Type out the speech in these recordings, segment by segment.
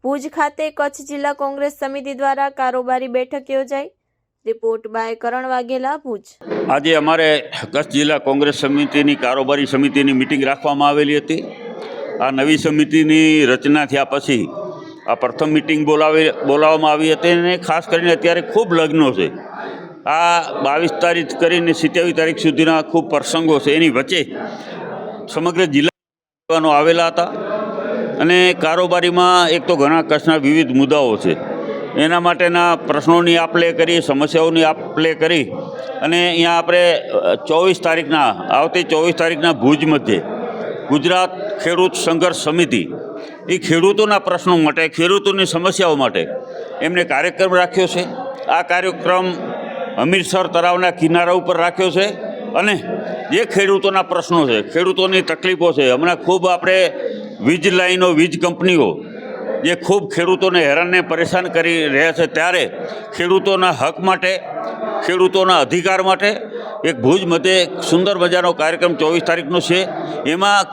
ભુજ ખાતે કચ્છ જિલ્લા કોંગ્રેસ સમિતિ દ્વારા કારોબારી બેઠક યોજાઈ। રિપોર્ટ બાય કરણ વાઘેલા, ભુજ। આજે અમારે કચ્છ જિલ્લા કોંગ્રેસ સમિતિની કારોબારી સમિતિની મિટિંગ રાખવામાં આવેલી હતી। આ નવી સમિતિની રચના થયા પછી આ પ્રથમ મિટિંગ બોલાવવામાં આવી હતી અને ખાસ કરીને અત્યારે ખૂબ લગ્નો છે। આ 22 તારીખ કરીને 27 તારીખ સુધીના ખૂબ પ્રસંગો છે। એની વચ્ચે સમગ્ર જિલ્લા આવેલા હતા અને કારોબારીમાં એક તો ઘણા કચ્છના વિવિધ મુદ્દાઓ છે, એના માટેના પ્રશ્નોની આપ-લે કરી, સમસ્યાઓની આપ-લે કરી અને અહીંયા આપણે 24 તારીખના આવતી 24 તારીખના ભુજ મધ્યે ગુજરાત ખેડૂત સંઘર્ષ સમિતિ એ ખેડૂતોના પ્રશ્નો માટે, ખેડૂતોની સમસ્યાઓ માટે એમને કાર્યક્રમ રાખ્યો છે। આ કાર્યક્રમ હમીરસર તળાવના કિનારા ઉપર રાખ્યો છે અને જે ખેડૂતોના પ્રશ્નો છે, ખેડૂતોની તકલીફો છે, હમણાં ખૂબ આપણે વીજ લાઈનો, વીજ કંપનીઓ જે ખૂબ ખેડૂતોને હેરાનને પરેશાન કરી રહ્યા છે, ત્યારે ખેડૂતોના હક માટે, ખેડૂતોના અધિકાર માટે એક ભુજ મધ્યે સુંદર મજાનો કાર્યક્રમ 24 તારીખનો છે। એમાં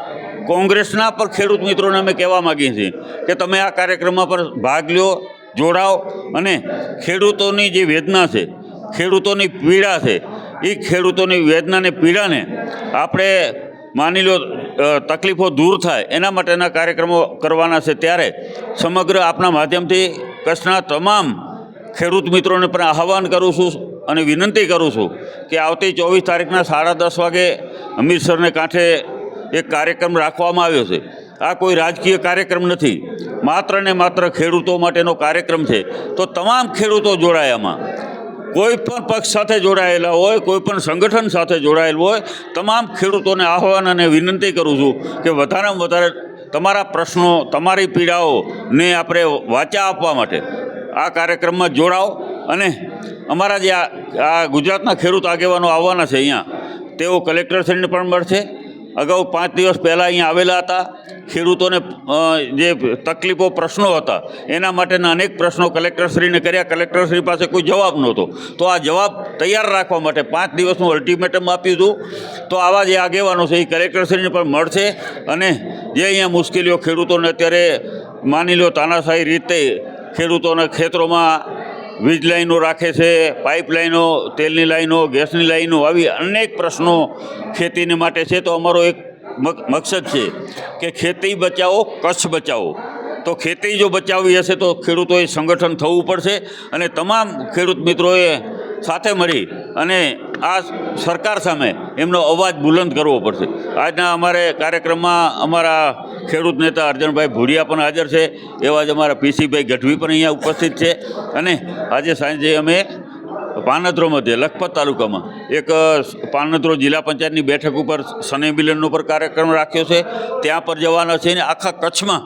કોંગ્રેસના પર ખેડૂત મિત્રોને અમે કહેવા માગીએ છીએ કે તમે આ કાર્યક્રમમાં પર ભાગ લો, જોડાઓ અને ખેડૂતોની જે વેદના છે, ખેડૂતોની પીડા છે, એ ખેડૂતોની વેદનાને પીડાને આપણે માની લો તકલીફો દૂર થાય એના માટેના કાર્યક્રમો કરવાના છે। ત્યારે સમગ્ર આપના માધ્યમથી કચ્છના તમામ ખેડૂત મિત્રોને પણ આહ્વાન કરું છું અને વિનંતી કરું છું કે આવતી 24 તારીખના 10:30 વાગે હમીરસરને કાંઠે એક કાર્યક્રમ રાખવામાં આવ્યો છે। આ કોઈ રાજકીય કાર્યક્રમ નથી, માત્ર ને માત્ર ખેડૂતો માટેનો કાર્યક્રમ છે। તો તમામ ખેડૂતો જોડાયામાં, કોઈ પણ પક્ષ સાથે જોડાયેલા હોય, કોઈ પણ સંગઠન સાથે જોડાયેલું હોય, તમામ ખેડૂતોને આહ્વાન અને વિનંતી કરું છું કે વધારેમાં વધારે તમારા પ્રશ્નો, તમારી પીડાઓને આપણે વાચા આપવા માટે આ કાર્યક્રમમાં જોડાઓ અને અમારા જે આ ગુજરાતના ખેડૂત આગેવાનો આવવાના છે અહીંયા, તેઓ કલેક્ટરશ્રીને પણ મળશે। અગાઉ 5 દિવસ પહેલાં અહીંયા આવેલા હતા, ખેડૂતોને જે તકલીફો, પ્રશ્નો હતા એના માટેના અનેક પ્રશ્નો કલેક્ટરશ્રીને કર્યા, કલેક્ટરશ્રી પાસે કોઈ જવાબ નહોતો, તો આ જવાબ તૈયાર રાખવા માટે 5 દિવસનું અલ્ટિમેટમ આપ્યું હતું। તો આવા જે આગેવાનો છે એ કલેક્ટરશ્રીને પણ મળશે અને જે અહીંયા મુશ્કેલીઓ ખેડૂતોને અત્યારે માની લો તાનાશાહી રીતે ખેડૂતોના ખેતરોમાં વીજ લાઈનો રાખે છે, પાઇપલાઈનો, તેલની લાઈનો, ગેસની લાઈનો, આવી અનેક પ્રશ્નો ખેતીને માટે છે। તો અમારો એક મકસદ છે કે ખેતી બચાવો, કચ્છ બચાવો। તો ખેતી જો બચાવવી હશે તો ખેડૂતોએ સંગઠન થવું પડશે અને તમામ ખેડૂત મિત્રોએ સાથે મળી અને આ સરકાર સામે એમનો અવાજ બુલંદ કરવો પડશે। આજના અમારે કાર્યક્રમમાં અમારા ખેડૂત નેતા અર્જણભાઈ ભુડિયા પણ હાજર છે, એવા જ અમારા પીસીભાઈ ગઢવી પણ અહીંયા ઉપસ્થિત છે અને આજે સાંજે અમે પાનધ્રો મધ્યે લખપત તાલુકામાં એક પાનધ્રો જિલ્લા પંચાયતની બેઠક ઉપર સ્નેહ મિલનનો પર કાર્યક્રમ રાખ્યો છે, ત્યાં પર જવાના છે અને આખા કચ્છમાં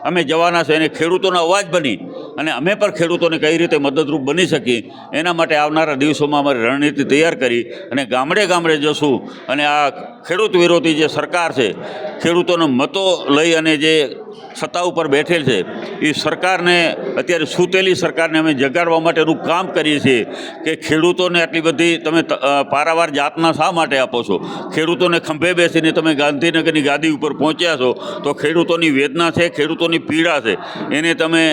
અમે જવાના છે અને ખેડૂતોનો અવાજ બની અને અમે પણ ખેડૂતોને કઈ રીતે મદદરૂપ બની શકીએ એના માટે આવનારા દિવસોમાં અમારી રણનીતિ તૈયાર કરી અને ગામડે ગામડે જશું અને આ ખેડૂત વિરોધી જે સરકાર છે, ખેડૂતોનો મતો લઈ અને જે સત્તા ઉપર બેઠેલ છે, એ સરકારને, અત્યારે સૂતેલી સરકારને અમે જગાડવા માટેનું કામ કરીએ છીએ કે ખેડૂતોને આટલી બધી તમે પારાવાર જાતના શા માટે આપો છો? ખેડૂતોને ખંભે બેસીને તમે ગાંધીનગરની ગાદી ઉપર પહોંચ્યા છો, તો ખેડૂતોની વેદના છે, ખેડૂતોની પીડા છે, એને તમે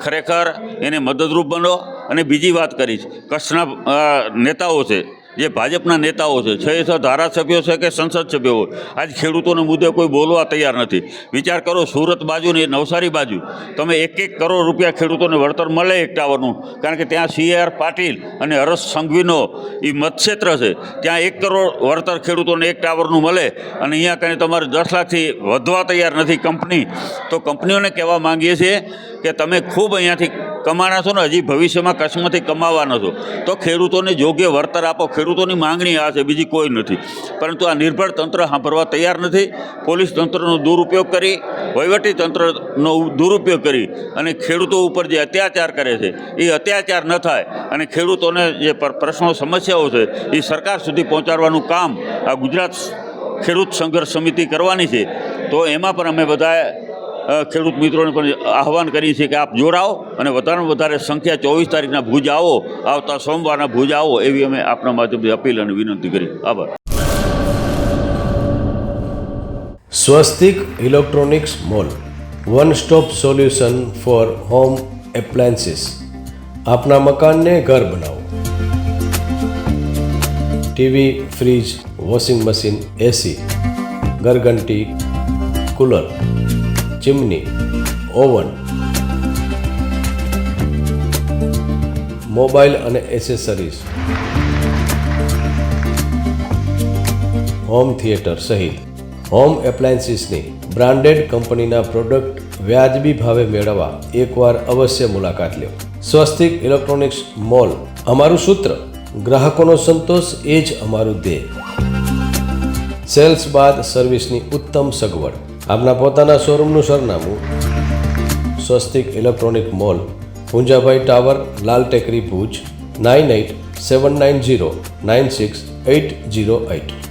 ખરેખર એને મદદરૂપ બનો। અને બીજી વાત કરીશ, કચ્છના નેતાઓ છે, જે ભાજપના નેતાઓ છે, 6 ધારાસભ્યો છે કે સંસદ સભ્યો હોય, આજ ખેડૂતોને મુદ્દે કોઈ બોલવા તૈયાર નથી। વિચાર કરો, સુરત બાજુ ને નવસારી બાજુ તમે 1-1 કરોડ રૂપિયા ખેડૂતોને વળતર મળે એક ટાવરનું, કારણ કે ત્યાં CR પાટીલ અને હરસ સંઘવીનો એ મતક્ષેત્ર છે, ત્યાં 1 કરોડ વળતર ખેડૂતોને એક ટાવરનું મળે અને અહીંયા કંઈ તમારે 10 લાખથી વધવા તૈયાર નથી કંપની। તો કંપનીઓને કહેવા માંગીએ છીએ કે તમે ખૂબ અહીંયાથી કમાણા છો ને હજી ભવિષ્યમાં કચ્છમાંથી કમાવાના છો, તો ખેડૂતોને યોગ્ય વળતર આપો। ખેડૂતોની માંગણી આ છે, બીજી કોઈ નથી, પરંતુ આ નિર્ભર તંત્ર સાંભળવા તૈયાર નથી। પોલીસ તંત્રનો દુરુપયોગ કરી, વહીવટી તંત્રનો દુરુપયોગ કરી અને ખેડૂતો ઉપર જે અત્યાચાર કરે છે એ અત્યાચાર ન થાય અને ખેડૂતોને જે પ્રશ્નો, સમસ્યાઓ છે એ સરકાર સુધી પહોંચાડવાનું કામ આ ગુજરાત ખેડૂત સંઘર્ષ સમિતિ કરવાની છે। તો એમાં પણ અમે બધા ખેડૂત મિત્રોને પણ આહ્વાન કરીએ છીએ કે આપ જોડાઓ અને વધારેમાં વધારે સંખ્યા 24 તારીખના ભુજ આવો, આવતા સોમવારના ભુજ આવો, એવી અમે આપના માધ્યમથી અપીલ અને વિનંતી કરી। આભાર। Swastik electronics mall one stop solution for home appliances. આપના મકાનને ઘર બનાવો. TV, fridge, washing machine, AC, ઘરઘંટી, કુલર, ચીમની, ઓવન, મોબાઈલ અને એસેસરીઝ, હોમ થિયેટર સહિત હોમ એપ્લાયન્સીસની બ્રાન્ડેડ કંપનીના પ્રોડક્ટ વ્યાજબી ભાવે મેળવવા એકવાર અવશ્ય મુલાકાત લો. સ્વસ્તિક ઇલેક્ટ્રોનિક્સ મોલ. અમારું સૂત્ર, ગ્રાહકોનો સંતોષ એ જ અમારું ધ્યેય. સેલ્સ બાદ સર્વિસની ઉત્તમ સગવડ. આપના પોતાના શોરૂમનું સરનામું: સ્વસ્તિક ઇલેક્ટ્રોનિક મોલ, પૂંજાભાઈ ટાવર, લાલ ટેકરી, ભુજ. 9879096808.